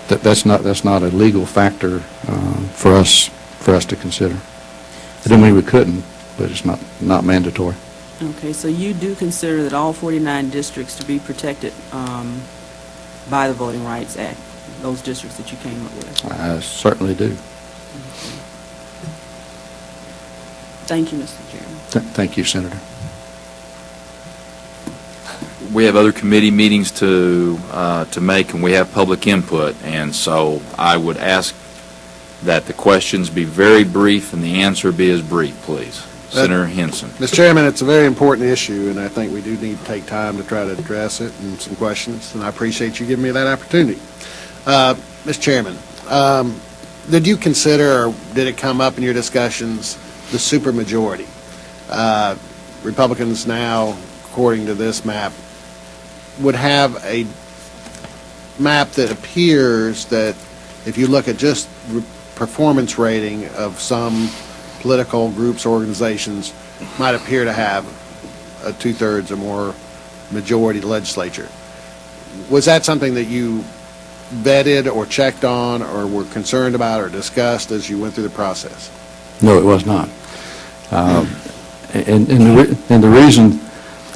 that's not a legal factor for us to consider. It doesn't mean we couldn't, but it's not mandatory. Okay, so you do consider that all 49 districts to be protected by the Voting Rights Act, those districts that you came up with? I certainly do. Thank you, Mr. Chairman. Thank you, Senator. We have other committee meetings to make, and we have public input, and so I would ask that the questions be very brief and the answer be as brief, please. Senator Henson. Mr. Chairman, it's a very important issue, and I think we do need to take time to try to address it and some questions, and I appreciate you giving me that opportunity. Mr. Chairman, did you consider, or did it come up in your discussions, the supermajority? Republicans now, according to this map, would have a map that appears that if you look at just performance rating of some political groups, organizations, might appear to have a two-thirds or more majority legislature. Was that something that you vetted or checked on or were concerned about or discussed as you went through the process? No, it was not. And the reason,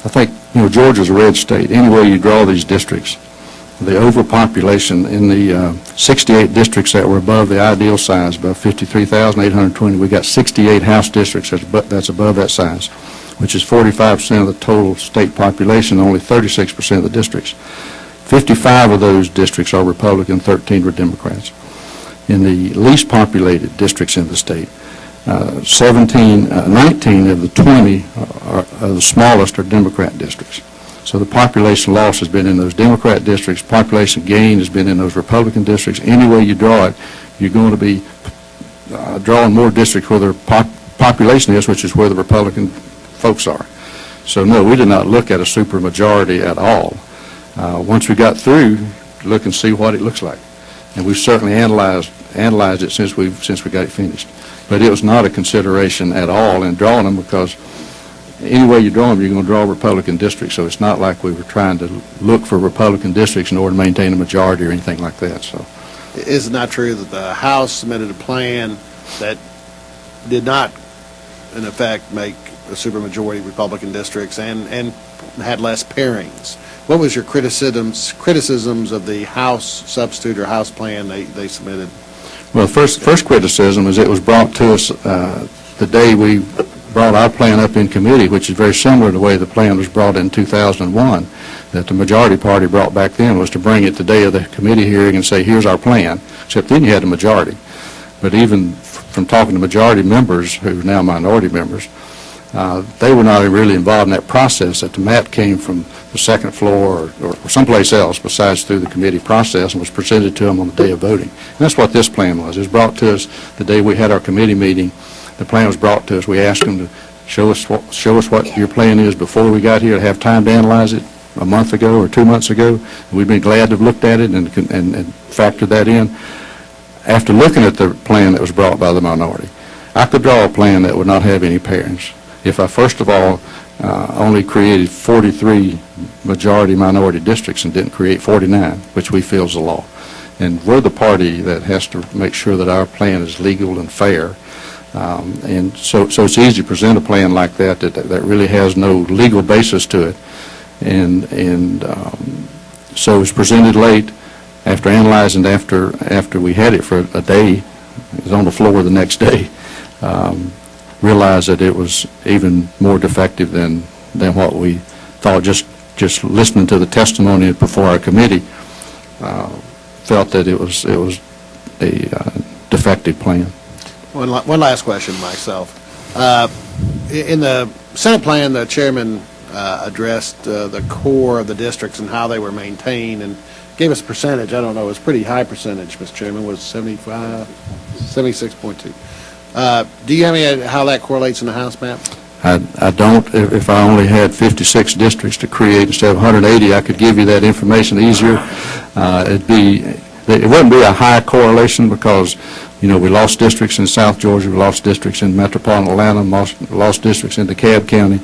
I think, Georgia's a red state. Anywhere you draw these districts, the overpopulation in the 68 districts that were above the ideal size, above 53,820, we got 68 House districts that's above that size, which is 45% of the total state population, only 36% of the districts. 55 of those districts are Republican, 13 were Democrats. In the least populated districts in the state, 19 of the 20 are the smallest are Democrat districts. So the population loss has been in those Democrat districts. Population gain has been in those Republican districts. Any way you draw it, you're going to be drawing more districts where the population is, which is where the Republican folks are. So no, we did not look at a supermajority at all. Once we got through, look and see what it looks like. And we've certainly analyzed it since we got it finished. But it was not a consideration at all in drawing them, because any way you draw them, you're going to draw Republican districts. So it's not like we were trying to look for Republican districts in order to maintain a majority or anything like that. So, is it not true that the House submitted a plan that did not, in effect, make a supermajority Republican districts and had less pairings? What was your criticisms of the House substitute or House plan they submitted? Well, first criticism is it was brought to us the day we brought our plan up in committee, which is very similar to the way the plan was brought in 2001, that the majority party brought back then, was to bring it the day of the committee hearing and say, here's our plan, except then you had a majority. But even from talking to majority members, who are now minority members, they were not really involved in that process, that the map came from the second floor or someplace else besides through the committee process and was presented to them on the day of voting. And that's what this plan was. It was brought to us the day we had our committee meeting. The plan was brought to us. We asked them to show us what your plan is before we got here, to have time to analyze it a month ago or 2 months ago. We've been glad to have looked at it and factored that in. After looking at the plan that was brought by the minority, I could draw a plan that would not have any pairings. If I, first of all, only created 43 majority-minority districts and didn't create 49, which we feel is the law. And we're the party that has to make sure that our plan is legal and fair. And so it's easy to present a plan like that really has no legal basis to it. And so it was presented late, after analyzing, after we had it for a day. It was on the floor the next day. Realized that it was even more defective than what we thought. Just listening to the testimony before our committee, felt that it was a defective plan. One last question myself. In the Senate plan, the chairman addressed the core of the districts and how they were maintained and gave us a percentage. I don't know, it was a pretty high percentage, Mr. Chairman. Was 76.2. Do you have any idea how that correlates in the House map? I don't. If I only had 56 districts to create instead of 180, I could give you that information easier. It'd be it wouldn't be a high correlation because, we lost districts in South Georgia, we lost districts in metropolitan Atlanta, lost districts in DeKalb County,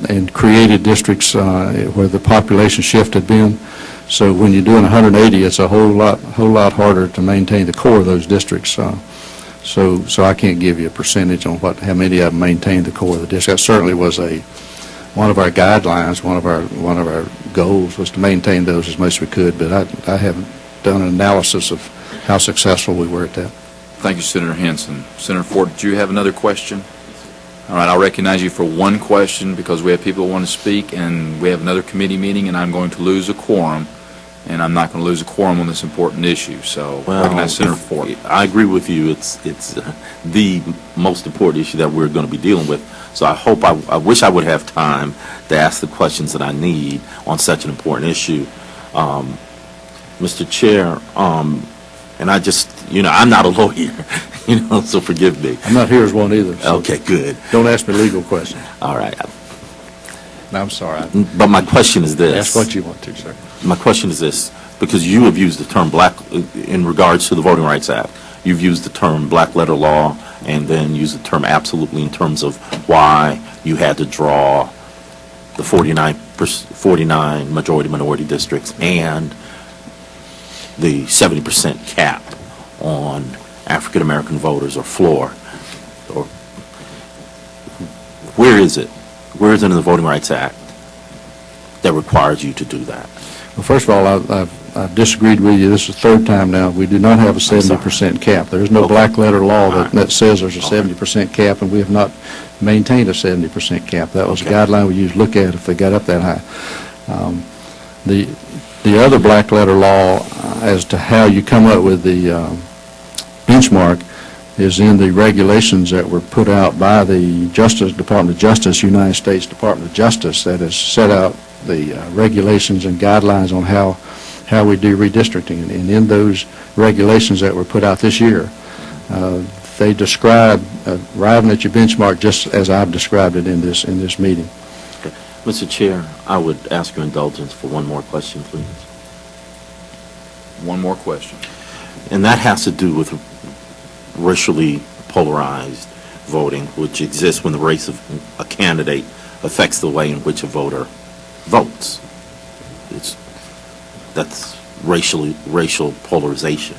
and created districts where the population shift had been. So when you're doing 180, it's a whole lot harder to maintain the core of those districts. So I can't give you a percentage on how many of them maintained the core of the district. That certainly was one of our guidelines, one of our goals was to maintain those as much as we could, but I haven't done an analysis of how successful we were at that. Thank you, Senator Henson. Senator Ford, did you have another question? All right, I'll recognize you for one question because we have people who want to speak, and we have another committee meeting, and I'm going to lose a quorum, and I'm not going to lose a quorum on this important issue. So recognize Senator Ford. I agree with you. It's the most important issue that we're going to be dealing with. So I wish I would have time to ask the questions that I need on such an important issue. Mr. Chair, and I just, I'm not a lawyer, so forgive me. I'm not here as one either. So Okay, good. don't ask me legal questions. All right. No, I'm sorry. But my question is this. Ask what you want to, sir. My question is this, because you have used the term in regards to the Voting Rights Act, you've used the term black letter law and then used the term absolutely in terms of why you had to draw the 49 majority-minority districts and the 70% cap on African-American voters or floor. Or where is it? Where is it in the Voting Rights Act that requires you to do that? Well, first of all, I've disagreed with you. This is the third time now. We do not have a 70% cap. There is no Okay. black letter law All right. that says there's a Okay. 70% cap, and we have not maintained a 70% cap. That was Okay. a guideline we used to look at if they got up that high. The other black letter law as to how you come up with the benchmark is in the regulations that were put out by the Department of Justice, United States Department of Justice, that has set out the regulations and guidelines on how we do redistricting. And in those regulations that were put out this year, they describe arriving at your benchmark just as I've described it in this meeting. Mr. Chair, I would ask your indulgence for one more question, please. One more question. And that has to do with racially polarized voting, which exists when the race of a candidate affects the way in which a voter votes. That's racial polarization.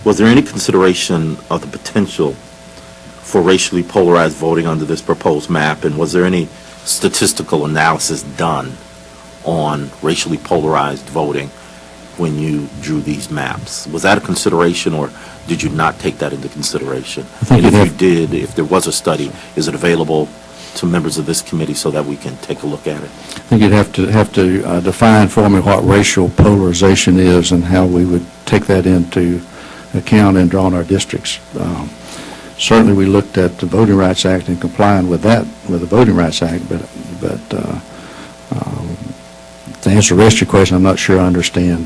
Was there any consideration of the potential for racially polarized voting under this proposed map, and was there any statistical analysis done on racially polarized voting when you drew these maps? Was that a consideration, or did you not take that into consideration? think And if you'd you did, if there was a study, is it available to members of this committee so that we can take a look at it? I think you'd have to define for me what racial polarization is and how we would take that into account in drawing our districts. Certainly, we looked at the Voting Rights Act and complying with that, with the Voting Rights Act, but to answer the rest of your question, I'm not sure I understand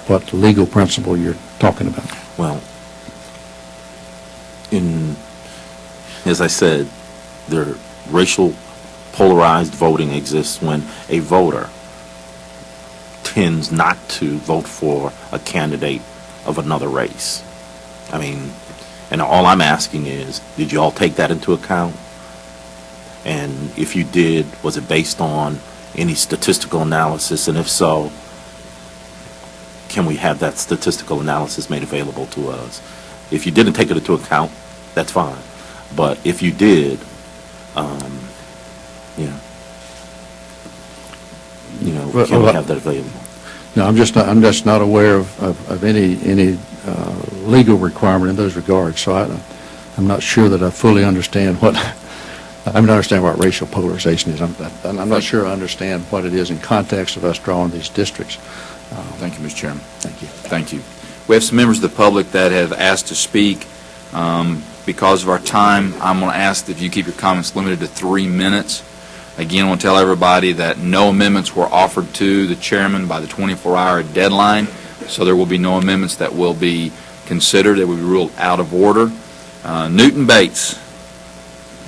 what legal principle you're talking about. Well, as I said, racial polarized voting exists when a voter tends not to vote for a candidate of another race. I mean, and all I'm asking is, did you all take that into account? And if you did, was it based on any statistical analysis? And if so, can we have that statistical analysis made available to us? If you didn't take it into account, that's fine. But if you did, can we have that available? No, I'm just not aware of any legal requirement in those regards. So I'm not sure that I fully understand what racial polarization is. I'm not sure I understand what it is in context of us drawing these districts. Thank you, Mr. Chairman. Thank you. Thank you. We have some members of the public that have asked to speak. Because of our time, I'm going to ask that you keep your comments limited to 3 minutes. Again, I want to tell everybody that no amendments were offered to the chairman by the 24-hour deadline, so there will be no amendments that will be considered, that will be ruled out of order. Newton Bates.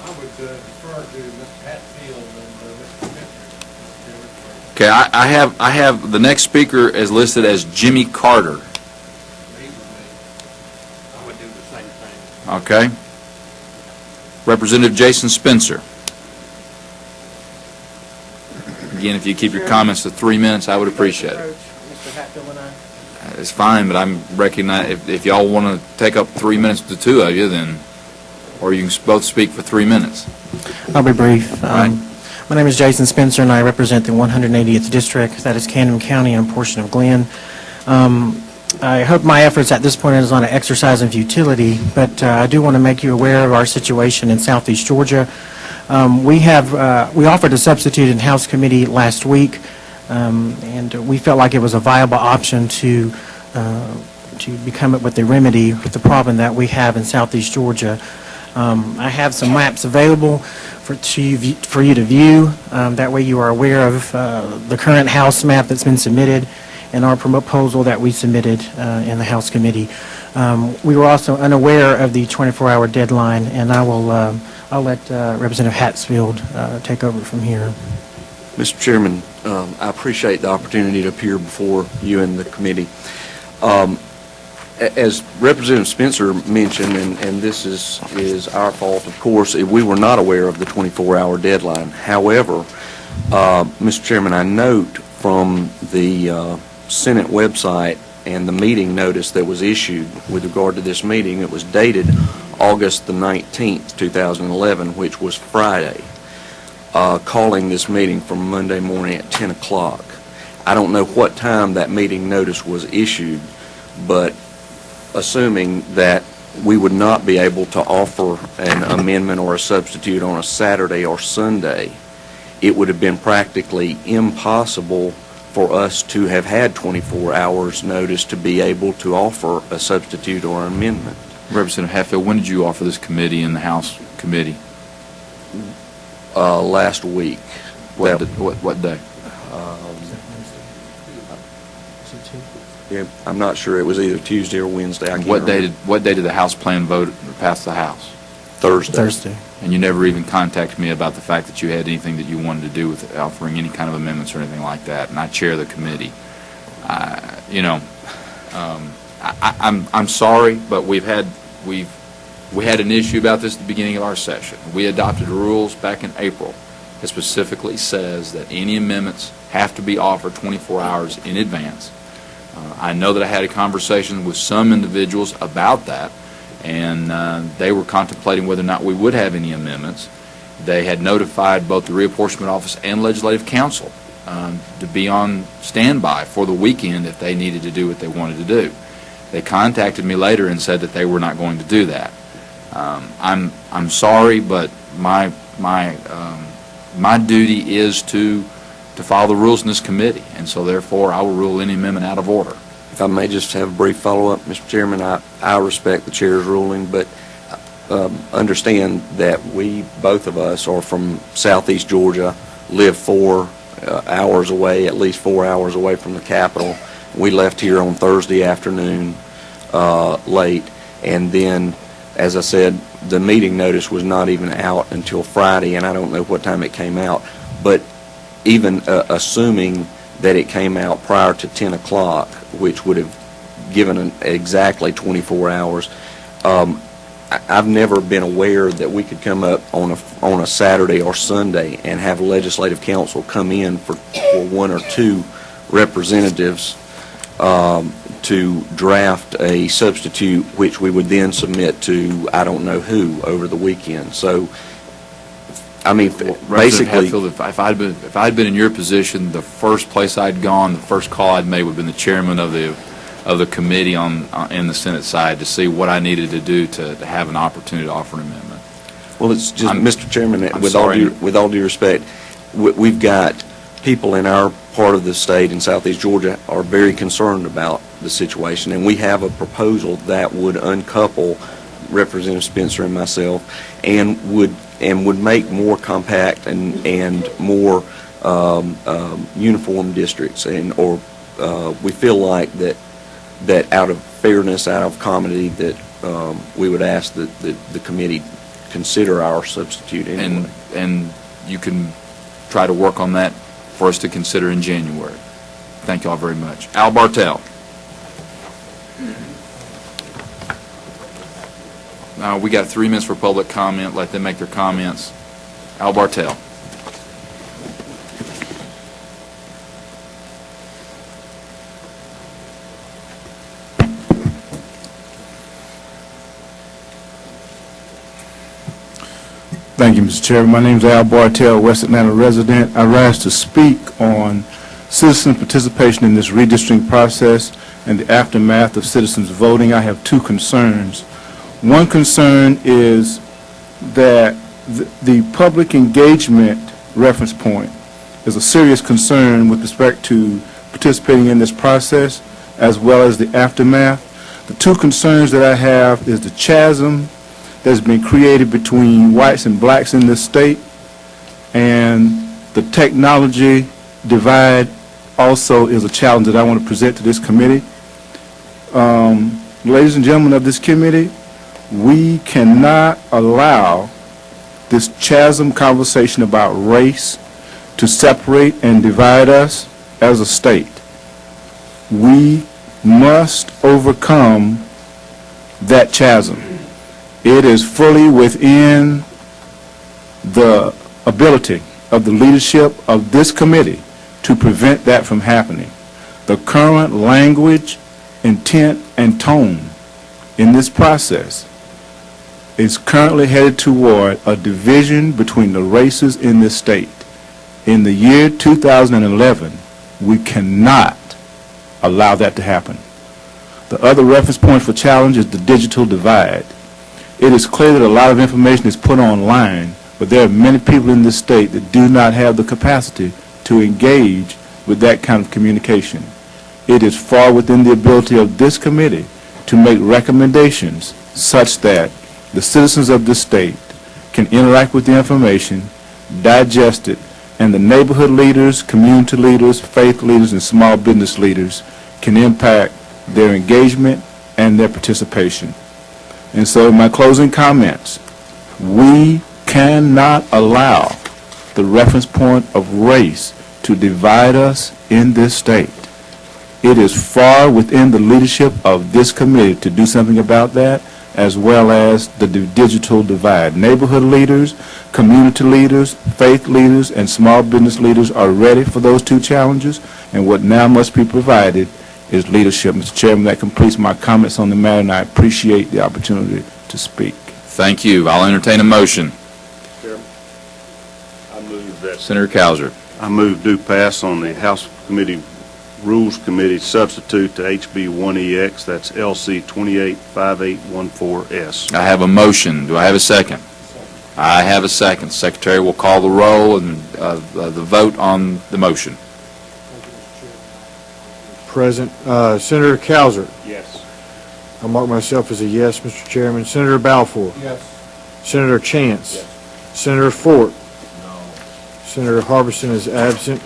I would defer to Mr. Hatfield and Mr. Mitchell. Okay, I have the next speaker is listed as Jimmy Carter. Okay. Representative Jason Spencer. Again, if you keep your comments to 3 minutes, I would appreciate it. Mr. Hatfield and I. It's fine, but I'm recognize, if y'all want to take up 3 minutes, the two of you, then, or you can both speak for 3 minutes. I'll be brief. Right. My name is Jason Spencer, and I represent the 180th District, that is Camden County and a portion of Glenn. I hope my efforts at this point is not an exercise in futility, but I do want to make you aware of our situation in southeast Georgia. We offered a substitute in House Committee last week, and we felt like it was a viable option to come up with a remedy with the problem that we have in southeast Georgia. I have some maps available for you to view. That way you are aware of the current House map that's been submitted and our proposal that we submitted in the House Committee. We were also unaware of the 24-hour deadline, and I'll let Representative Hatfield take over from here. Mr. Chairman, I appreciate the opportunity to appear before you and the committee. As Representative Spencer mentioned, and this is our fault, of course, we were not aware of the 24-hour deadline. However, Mr. Chairman, I note from the Senate website and the meeting notice that was issued with regard to this meeting, it was dated August the 19th, 2011, which was Friday, calling this meeting for Monday morning at 10 o'clock. I don't know what time that meeting notice was issued, but assuming that we would not be able to offer an amendment or a substitute on a Saturday or Sunday, it would have been practically impossible for us to have had 24 hours notice to be able to offer a substitute or an amendment. Representative Hatfield, when did you offer this committee in the House Committee? Last week. What day? Yeah, I'm not sure. It was either Tuesday or Wednesday. I can't What day remember. did the House plan vote pass the House? Thursday. And you never even contacted me about the fact that you had anything that you wanted to do with offering any kind of amendments or anything like that. And I chair the committee. I'm sorry, but we had an issue about this at the beginning of our session. We adopted rules back in April that specifically says that any amendments have to be offered 24 hours in advance. I know that I had a conversation with some individuals about that, and they were contemplating whether or not we would have any amendments. They had notified both the Reapportionment Office and Legislative Council to be on standby for the weekend if they needed to do what they wanted to do. They contacted me later and said that they were not going to do that. I'm sorry, but my duty is to follow the rules in this committee, and so therefore I will rule any amendment out of order. If I may just have a brief follow-up, Mr. Chairman, I respect the chair's ruling, but understand that we, both of us, are from southeast Georgia, live 4 hours away, at least 4 hours away from the Capitol. We left here on Thursday afternoon late, and then, as I said, the meeting notice was not even out until Friday, and I don't know what time it came out. But even assuming that it came out prior to 10 o'clock, which would have given exactly 24 hours, I've never been aware that we could come up on a Saturday or Sunday and have Legislative Council come in for 1 or 2 representatives to draft a substitute, which we would then submit to I don't know who over the weekend. So, I mean, basically, Hatfield, if I'd been in your position, the first place I'd gone, the first call I'd made would have been the chairman of the committee in the Senate side to see what I needed to do to have an opportunity to offer an amendment. well, it's just, Mr. Chairman, I'm with sorry. all due respect, we've got people in our part of the state in southeast Georgia are very concerned about the situation, and we have a proposal that would uncouple Representative Spencer and myself and would make more compact and more uniform districts, or we feel like that out of fairness, out of comity, that we would ask that the committee consider our substitute anyway. And you can try to work on that for us to consider in January. Thank you all very much. Al Bartel. We got 3 minutes for public comment. Let them make their comments. Al Bartel. Thank you, Mr. Chairman. My name is Al Bartel, West Atlanta resident. I rise to speak on citizen participation in this redistricting process and the aftermath of citizens voting. I have 2 concerns. One concern is that the public engagement reference point is a serious concern with respect to participating in this process as well as the aftermath. The 2 concerns that I have is the chasm that's been created between whites and blacks in this state, and the technology divide also is a challenge that I want to present to this committee. Ladies and gentlemen of this committee, we cannot allow this chasm conversation about race to separate and divide us as a state. We must overcome that chasm. It is fully within the ability of the leadership of this committee to prevent that from happening. The current language, intent, and tone in this process is currently headed toward a division between the races in this state. In the year 2011, we cannot allow that to happen. The other reference point for challenge is the digital divide. It is clear that a lot of information is put online, but there are many people in this state that do not have the capacity to engage with that kind of communication. It is far within the ability of this committee to make recommendations such that the citizens of this state can interact with the information, digest it, and the neighborhood leaders, community leaders, faith leaders, and small business leaders can impact their engagement and their participation. And so in my closing comments, we cannot allow the reference point of race to divide us in this state. It is far within the leadership of this committee to do something about that, as well as the digital divide. Neighborhood leaders, community leaders, faith leaders, and small business leaders are ready for those 2 challenges, and what now must be provided is leadership. Mr. Chairman, that completes my comments on the matter, and I appreciate the opportunity to speak. Thank you. I'll entertain a motion. Chairman, I move that. Senator Cowser. I move due pass on the House Committee Rules Committee substitute to HB 1EX, that's LC 285814S. I have a motion. Do I have a second? I have a second. Secretary will call the roll and the vote on the motion. Present. Senator Cowser. Yes. I mark myself as a yes, Mr. Chairman. Senator Balfour. Yes. Senator Chance. Yes. Senator Fort. No. Senator Harbison is absent.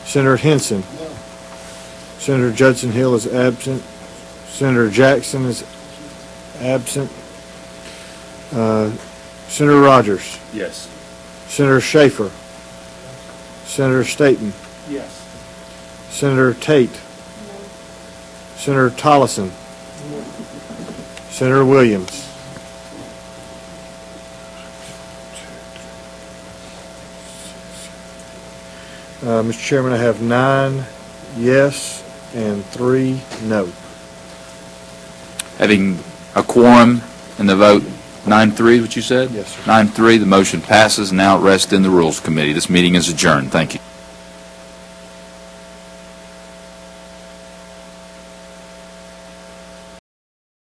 Senator Henson. No. Senator Judson Hill is absent. Senator Jackson is absent. Senator Rogers. Yes. Senator Schaefer. Senator Staten. Yes. Senator Tate. Senator Tollison. Senator Williams. Mr. Chairman, I have 9 yes and 3 no. Having a quorum in the vote, 9-3, what you said? Yes, sir. 9-3, the motion passes. Now it rests in the Rules Committee. This meeting is adjourned. Thank you.